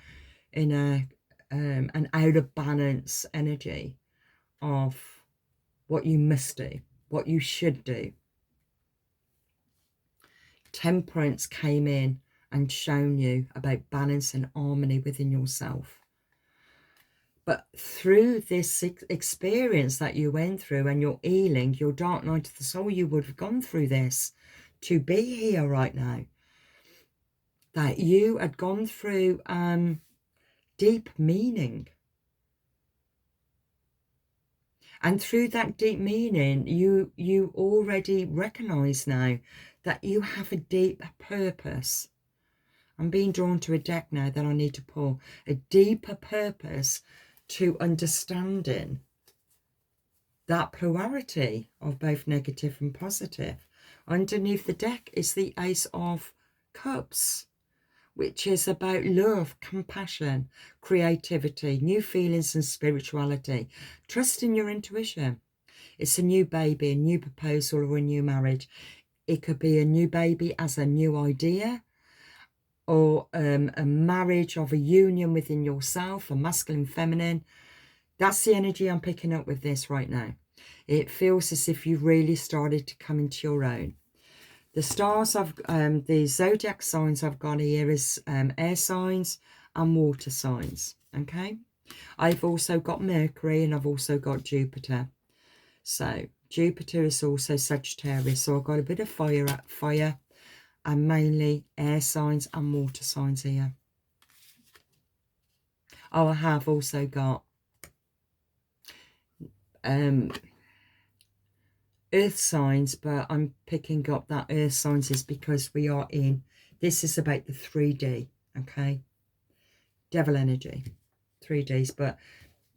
out of balance energy of what you must do, what you should do. Temperance came in and shown you about balance and harmony within yourself. But through this experience that you went through and your healing, your dark night of the soul, you would have gone through this to be here right now. That you had gone through deep meaning. And through that deep meaning, you already recognise now that you have a deep purpose. I'm being drawn to a deck now that I need to pull. A deeper purpose to understanding that polarity of both negative and positive. Underneath the deck is the Ace of Cups, which is about love, compassion, creativity, new feelings and spirituality. Trust in your intuition. It's a new baby, a new proposal, or a new marriage. It could be a new baby as a new idea, or a marriage of a union within yourself, a masculine, feminine. That's the energy I'm picking up with this right now. It feels as if you really started to come into your own. The stars the zodiac signs I've got here is air signs and water signs. Okay, I've also got Mercury and I've also got Jupiter. So Jupiter is also Sagittarius. So I've got a bit of fire and mainly air signs and water signs here. Oh, I have also got earth signs, but I'm picking up that earth signs is because we are in, this is about the 3D, okay? Devil energy, 3Ds, but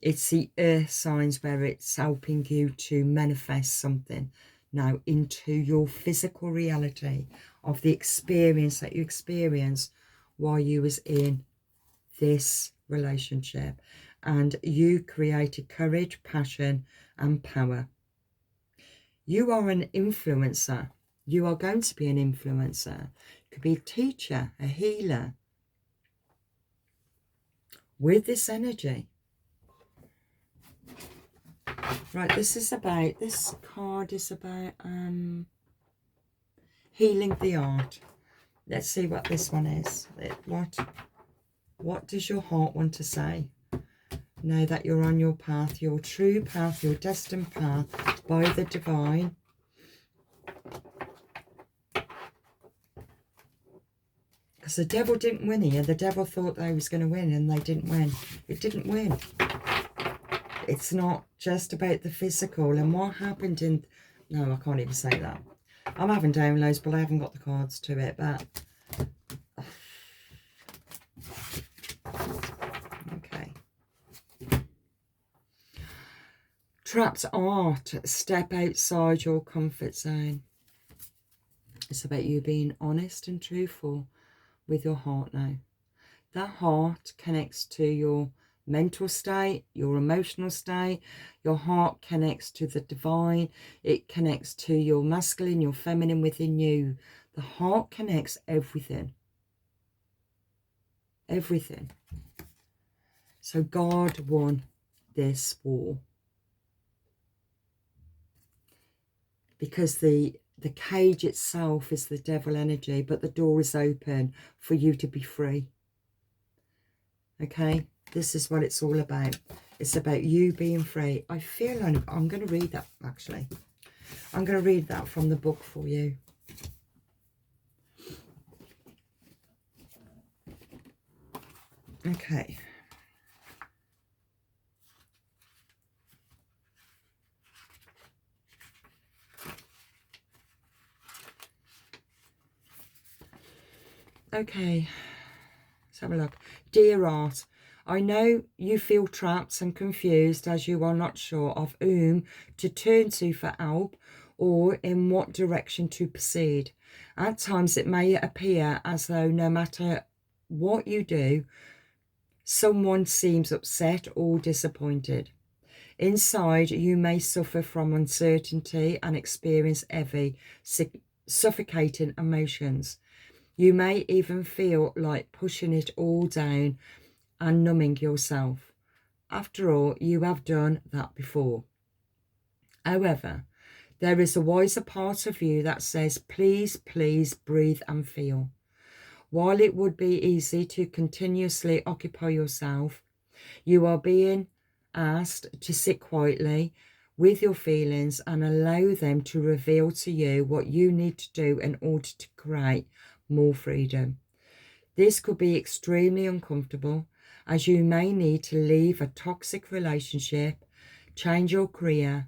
it's the earth signs where it's helping you to manifest something now into your physical reality of the experience that you experienced while you was in this relationship, and you created courage, passion and power. You are an influencer. You are going to be an influencer. You could be a teacher, a healer with this energy. Right, this card is about healing the art. Let's see what this one is. What does your heart want to say? Know that you're on your path, your true path, your destined path by the divine. Because the devil didn't win here. The devil thought they was going to win and they didn't win. It didn't win. It's not just about the physical. And what happened in... No, I can't even say that. I'm having downloads, but I haven't got the cards to it. But... Okay. Trapped art. Step outside your comfort zone. It's about you being honest and truthful with your heart now. That heart connects to your mental state, your emotional state. Your heart connects to the divine. It connects to your masculine, your feminine within you. The heart connects everything. Everything. So God won this war. Because the cage itself is the devil energy, but the door is open for you to be free. Okay? This is what it's all about. It's about you being free. I feel like I'm going to read that, actually. I'm going to read that from the book for you. Okay. Okay, let's have a look. Dear Art, I know you feel trapped and confused as you are not sure of whom to turn to for help or in what direction to proceed. At times it may appear as though no matter what you do, someone seems upset or disappointed. Inside, you may suffer from uncertainty and experience heavy, suffocating emotions. You may even feel like pushing it all down and numbing yourself. After all, you have done that before. However, there is a wiser part of you that says, please, please breathe and feel. While it would be easy to continuously occupy yourself, you are being asked to sit quietly with your feelings and allow them to reveal to you what you need to do in order to create more freedom. This could be extremely uncomfortable, as you may need to leave a toxic relationship, change your career,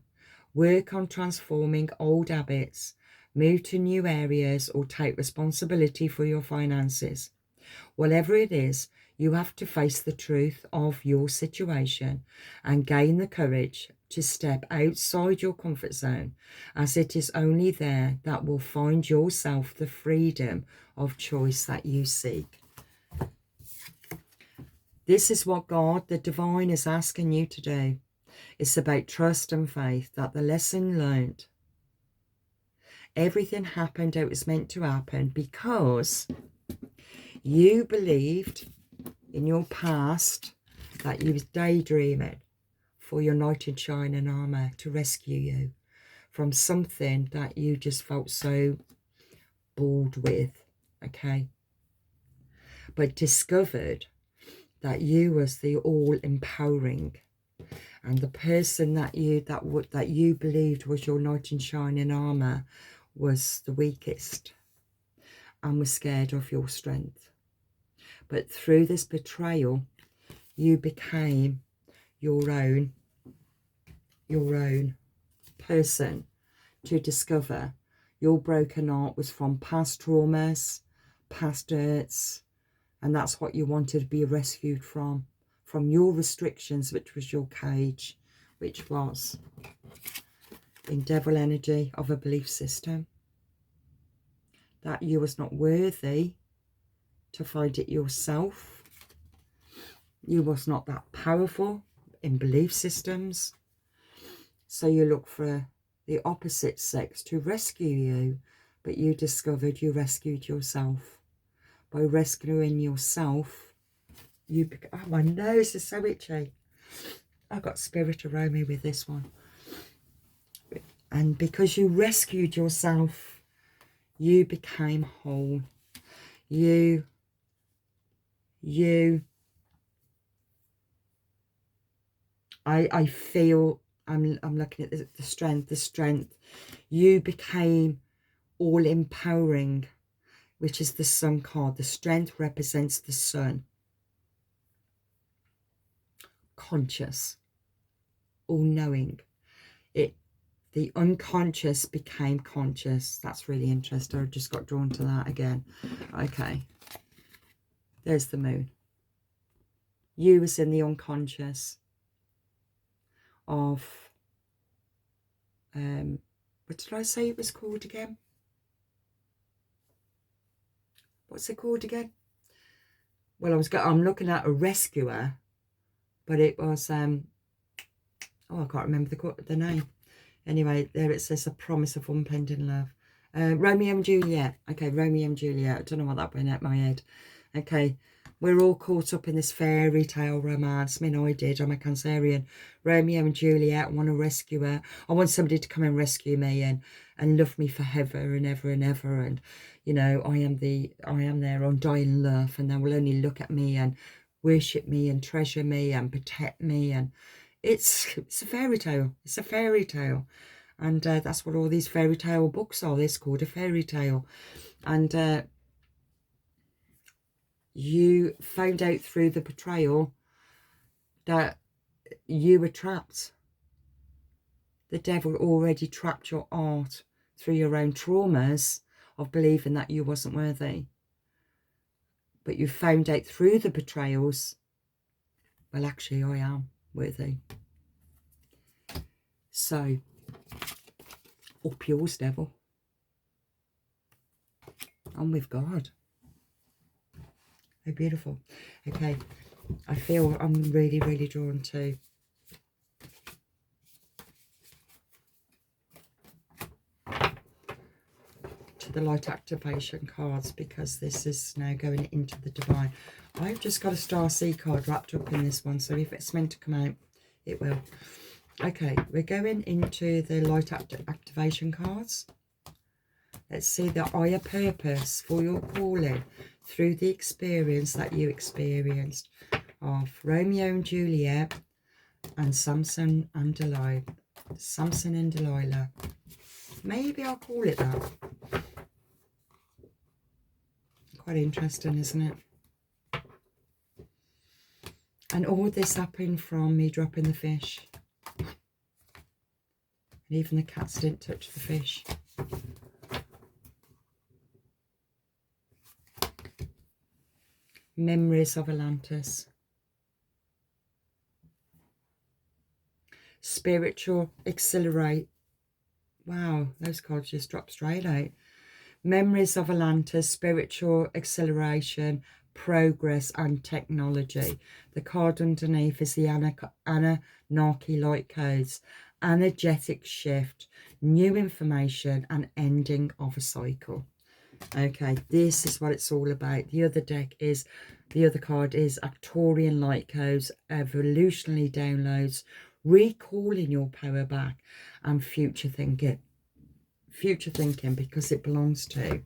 work on transforming old habits, move to new areas, or take responsibility for your finances. Whatever it is, you have to face the truth of your situation and gain the courage to step outside your comfort zone, as it is only there that will find yourself the freedom of choice that you seek. This is what God, the divine, is asking you to do. It's about trust and faith that the lesson learned. Everything happened how it was meant to happen because you believed in your past that you was daydreaming for your knight in shining armour to rescue you from something that you just felt so bored with, okay? But discovered that you was the all-empowering, and the person that you believed was your knight in shining armour was the weakest and was scared of your strength. But through this betrayal, you became your own person to discover. Your broken heart was from past traumas, past hurts, and that's what you wanted to be rescued from your restrictions, which was your cage, which was in devil energy of a belief system, that you was not worthy to find it yourself. You was not that powerful in belief systems. So you look for the opposite sex to rescue you, but you discovered you rescued yourself. By rescuing yourself, you oh, my nose is so itchy. I've got spirit around me with this one. And because you rescued yourself, you became whole. I feel, I'm looking at the strength. You became all empowering. which is the sun card. The strength represents the sun. Conscious, all-knowing. The unconscious became conscious. That's really interesting. I just got drawn to that again. Okay. There's the moon. You was in the unconscious of, what did I say it was called again? What's it called again? Well, I'm looking at a rescuer, but it was, oh, I can't remember the name. Anyway, there it says A Promise of Unending Love. Romeo and Juliet. Okay, Romeo and Juliet. I don't know what that went out my head. Okay, we're all caught up in this fairy tale romance. I mean, I did. I'm a Cancerian. Romeo and Juliet. I want a rescuer. I want somebody to come and rescue me and love me forever and ever and ever. And, you know, I am their undying love, and they will only look at me and worship me and treasure me and protect me. And it's a fairy tale. It's a fairy tale. And that's what all these fairy tale books are. They're called a fairy tale. And you found out through the betrayal that you were trapped. The devil already trapped your art through your own traumas of believing that you wasn't worthy. But you found out through the betrayals, well, actually, I am worthy. So, up yours, devil. I'm with God. Oh, beautiful. Okay, I feel I'm really, really drawn to the light activation cards, because this is now going into the divine. I've just got a Star Seed card wrapped up in this one, so if it's meant to come out, it will. Okay, we're going into the light activation cards. Let's see the higher purpose for your calling through the experience that you experienced of Romeo and Juliet and Samson and Delilah. Samson and Delilah. Maybe I'll call it that. Quite interesting, isn't it? And all this happened from me dropping the fish. And even the cats didn't touch the fish. Memories of Atlantis. Spiritual accelerate. Wow, those cards just dropped straight out. Memories of Atlantis, spiritual acceleration, progress and technology. The card underneath is the Anunnaki light codes. Energetic shift, new information and ending of a cycle. Okay, this is what it's all about. The other card is Arcturian light codes, evolutionary downloads, recalling your power back, and future thinking. Future thinking, because it belongs to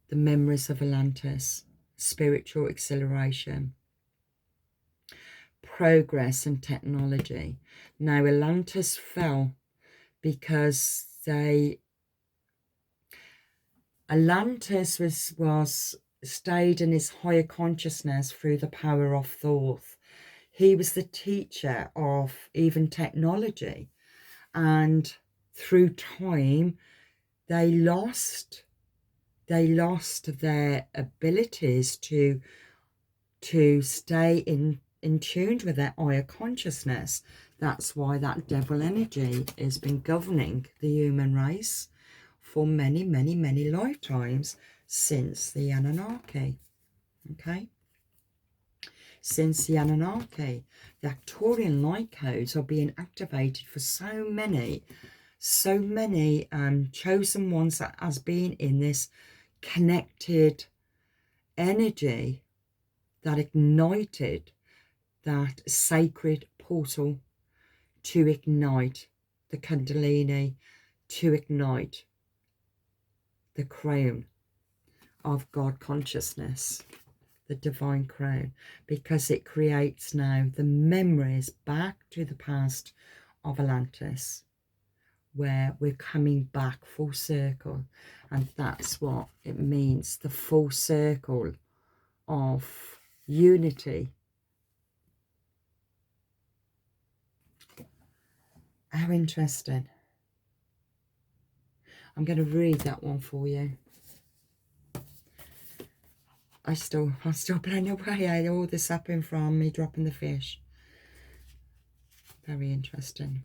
the memories of Atlantis, spiritual acceleration, progress and technology. Now, Atlantis fell because Atlantis was stayed in his higher consciousness through the power of thought. He was the teacher of even technology, and through time they lost their abilities to stay in tune with their higher consciousness. That's why that devil energy has been governing the human race for many, many, many lifetimes since the Anunnaki. Okay? Since the Anunnaki, the Arcturian light codes are being activated for so many chosen ones that has been in this connected energy that ignited that sacred portal to ignite the Kundalini, to ignite the crown of God consciousness, the divine crown, because it creates now the memories back to the past of Atlantis, where we're coming back full circle. And that's what it means, the full circle of unity. How interesting. I'm going to read that one for you. I'm still blown away. All this happened from me dropping the fish. Very interesting.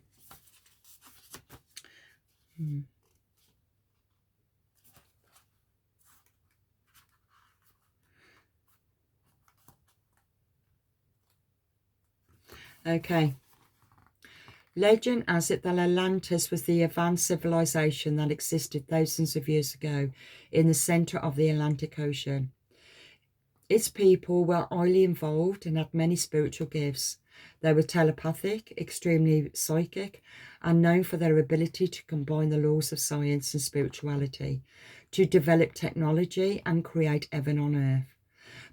Okay. Legend has it that Atlantis was the advanced civilization that existed thousands of years ago in the centre of the Atlantic Ocean. Its people were highly involved and had many spiritual gifts. They were telepathic, extremely psychic, and known for their ability to combine the laws of science and spirituality, to develop technology and create heaven on earth.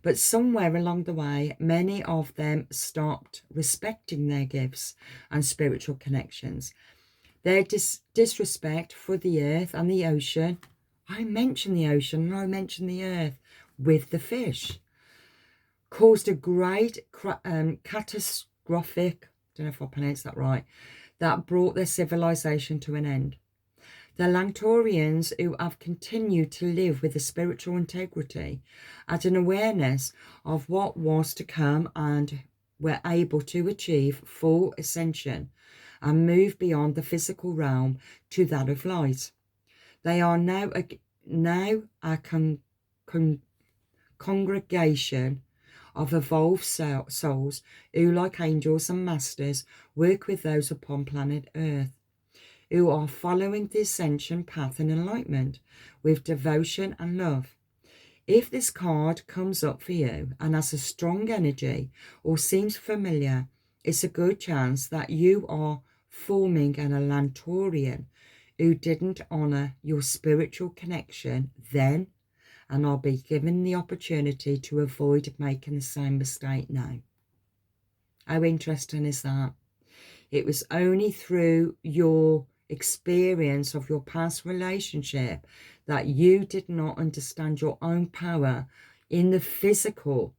But somewhere along the way, many of them stopped respecting their gifts and spiritual connections. Their disrespect for the earth and the ocean, I mentioned the ocean and I mentioned the earth with the fish, caused a great catastrophic, I don't know if I pronounced that right, that brought their civilization to an end. The Atlantorians, who have continued to live with a spiritual integrity, had an awareness of what was to come and were able to achieve full ascension and move beyond the physical realm to that of light. They are now a congregation of evolved souls who, like angels and masters, work with those upon planet Earth, who are following the ascension path and enlightenment with devotion and love. If this card comes up for you and has a strong energy or seems familiar, it's a good chance that you are forming an Atlantorian who didn't honour your spiritual connection then and are be given the opportunity to avoid making the same mistake now. How interesting is that? It was only through your experience of your past relationship that you did not understand your own power in the physical,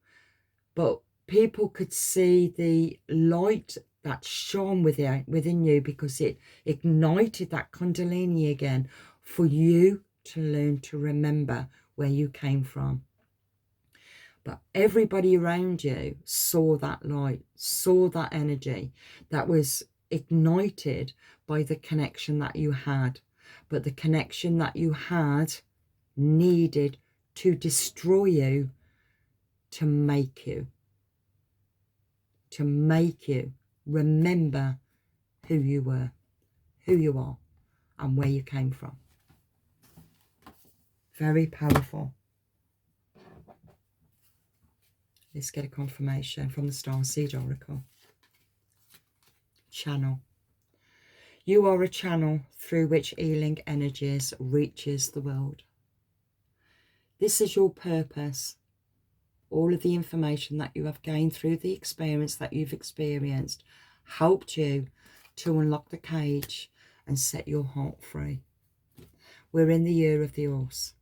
but people could see the light that shone within you because it ignited that kundalini again for you to learn to remember where you came from. But everybody around you saw that light, saw that energy that was ignited by the connection that you had. But the connection that you had needed to destroy you to make you remember who you were, who you are, and where you came from. Very powerful. Let's get a confirmation from the Starseed Oracle. Channel. You are a channel through which healing energies reaches the world. This is your purpose. All of the information that you have gained through the experience that you've experienced helped you to unlock the cage and set your heart free. We're in the year of the horse.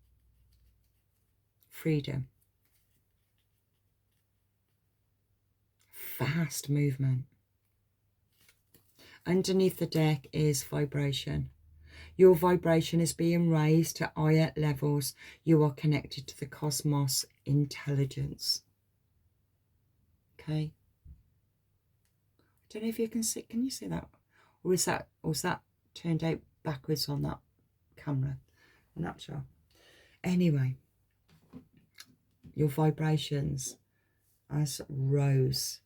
Freedom. Fast movement. Underneath the deck is vibration. Your vibration is being raised to higher levels. You are connected to the cosmos intelligence. Okay. I don't know if you can see. Can you see that? Or is that turned out backwards on that camera? I'm not sure. Anyway, your vibrations as rose.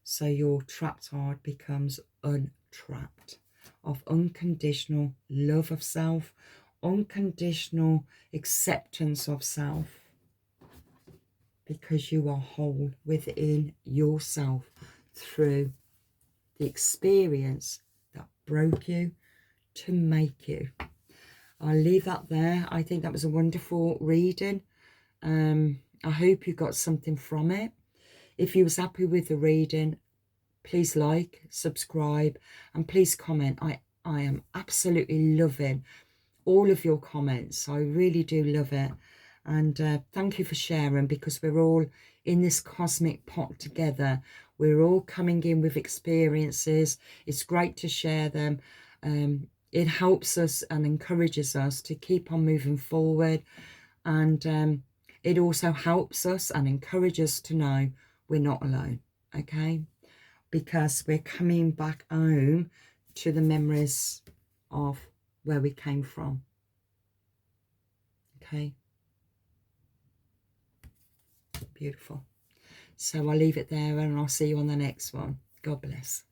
So your trapped heart becomes untrapped, of unconditional love of self, unconditional acceptance of self, because you are whole within yourself through the experience that broke you to make you. I'll leave that there. I think that was a wonderful reading. I hope you got something from it. If you was happy with the reading, please like, subscribe, and please comment. I I am absolutely loving all of your comments. I really do love it. And thank you for sharing, because we're all in this cosmic pot together. We're all coming in with experiences. It's great to share them. It helps us and encourages us to keep on moving forward. And it also helps us and encourages us to know we're not alone, okay? Because we're coming back home to the memories of where we came from, okay? Beautiful. So I'll leave it there, and I'll see you on the next one. God bless.